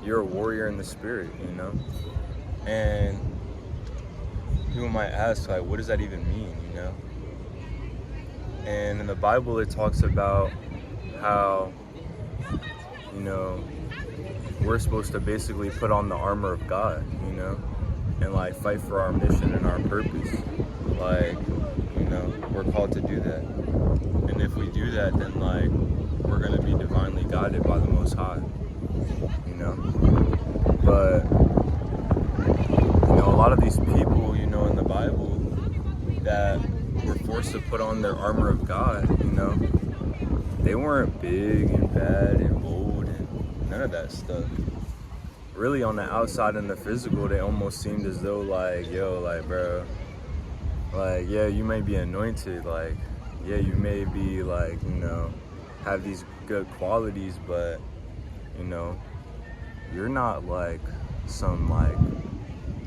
you're a warrior in the spirit, you know? And people might ask, like, what does that even mean, you know? And in the Bible, it talks about how, you know, we're supposed to basically put on the armor of God, you know, and like fight for our mission and our purpose. Like, you know, we're called to do that. And if we do that, then like we're gonna be divinely guided by the Most High, you know. But you know, a lot of these people, you know, in the Bible that were forced to put on their armor of God, you know, they weren't big and bad and bold and none of that stuff. Really, on the outside and the physical, they almost seemed as though like, yo, like, bro, like, yeah, you may be anointed, like, yeah, you may be like, you know, have these good qualities, but, you know, you're not like some like,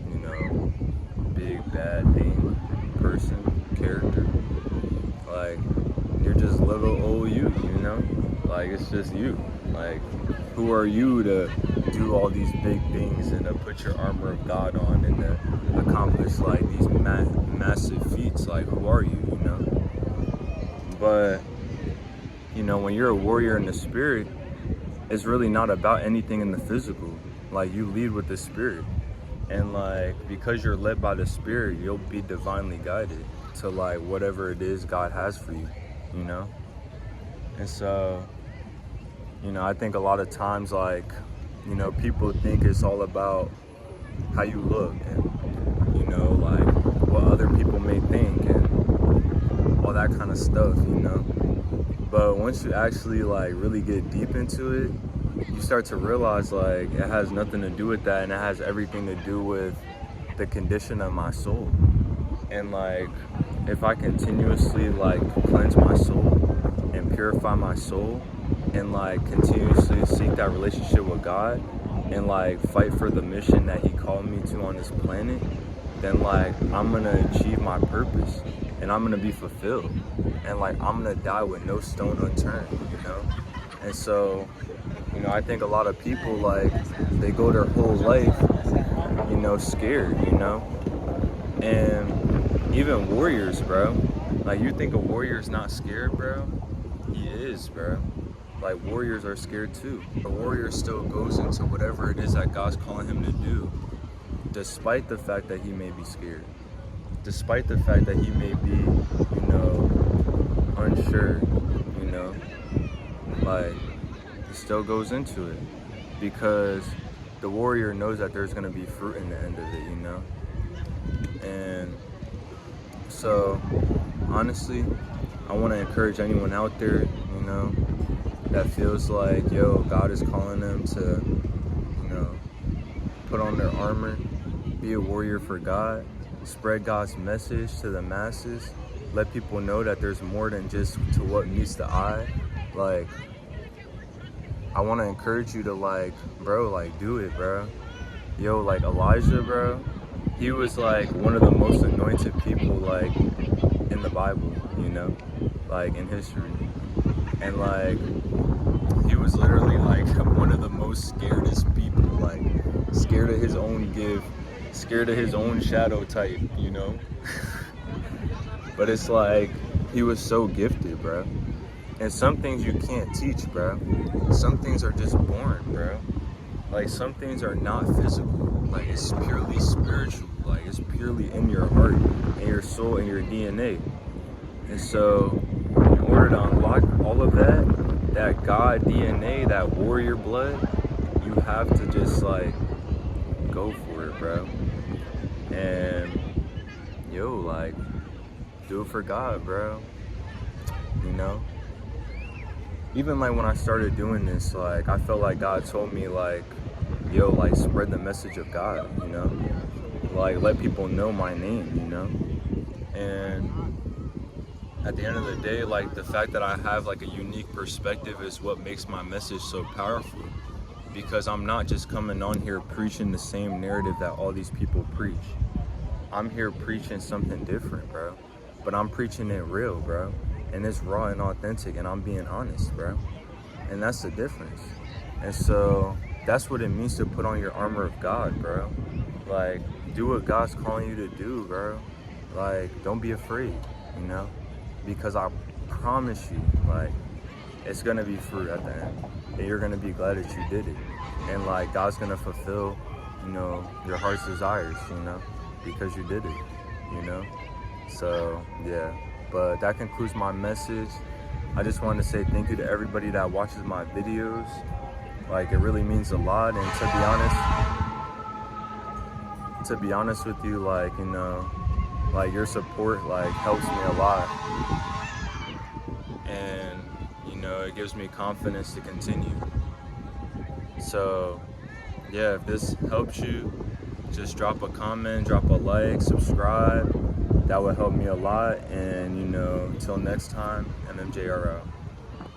you know, big bad thing, person, character. Like, you're just little old you know? Like, it's just you. Like, who are you to do all these big things and to put your armor of God on and to accomplish like these massive feats? Like, who are you, you know? But, you know, when you're a warrior in the spirit, it's really not about anything in the physical. Like, you lead with the spirit. And like, because you're led by the spirit, you'll be divinely guided to like whatever it is God has for you, you know? And so, you know, I think a lot of times, like, you know, people think it's all about how you look and, you know, like what other people may think and all that kind of stuff, you know? But once you actually like really get deep into it, you start to realize like it has nothing to do with that, and it has everything to do with the condition of my soul. And like, if I continuously like cleanse my soul and purify my soul and like continuously seek that relationship with God and like fight for the mission that He called me to on this planet, then like I'm gonna achieve my purpose and I'm gonna be fulfilled, and like I'm gonna die with no stone unturned, you know? And so, you know, I think a lot of people, like, they go their whole life, you know, scared, you know? And even warriors, bro, like, you think a warrior's not scared, bro? He is, bro. Like, warriors are scared too. A warrior still goes into whatever it is that God's calling him to do, despite the fact that he may be scared, despite the fact that he may be, you know, unsure, you know? Like, he still goes into it because the warrior knows that there's going to be fruit in the end of it, you know? And so, honestly, I want to encourage anyone out there, you know, that feels like, yo, God is calling them to, you know, put on their armor, be a warrior for God, spread God's message to the masses, let people know that there's more than just to what meets the eye. Like, I want to encourage you to, like, bro, like, do it, bro. Yo, like, Elijah, bro, he was, like, one of the most anointed people, like, in the Bible, you know, like, in history. And, like, he was literally, like, one of the most scaredest people, like, scared of his own gift, scared of his own shadow type, you know? But it's, like, he was so gifted, bro. And some things you can't teach, bro. Some things are just born, bro. Like, some things are not physical. Like, it's purely spiritual. Like, it's purely in your heart, in your soul, in your DNA. And so, in order to unlock all of that, that God DNA, that warrior blood, you have to just, like, go for it, bro. And, yo, like, do it for God, bro. You know? Even like when I started doing this, like, I felt like God told me, like, yo, like, spread the message of God, you know? Like, let people know my name, you know? And at the end of the day, like, the fact that I have like a unique perspective is what makes my message so powerful, because I'm not just coming on here preaching the same narrative that all these people preach. I'm here preaching something different, bro. But I'm preaching it real, bro. And it's raw and authentic, and I'm being honest, bro. And that's the difference. And so that's what it means to put on your armor of God, bro. Like, do what God's calling you to do, bro. Like, don't be afraid, you know? Because I promise you, like, it's gonna be fruit at the end. And you're gonna be glad that you did it. And like, God's gonna fulfill, you know, your heart's desires, you know, because you did it, you know? So, yeah. But that concludes my message. I just want to say thank you to everybody that watches my videos. Like, it really means a lot. And to be honest with you, like, you know, like, your support, like, helps me a lot. And, you know, it gives me confidence to continue. So, yeah, if this helps you, just drop a comment, drop a like, subscribe. That would help me a lot. And, you know, until next time, MMJR out.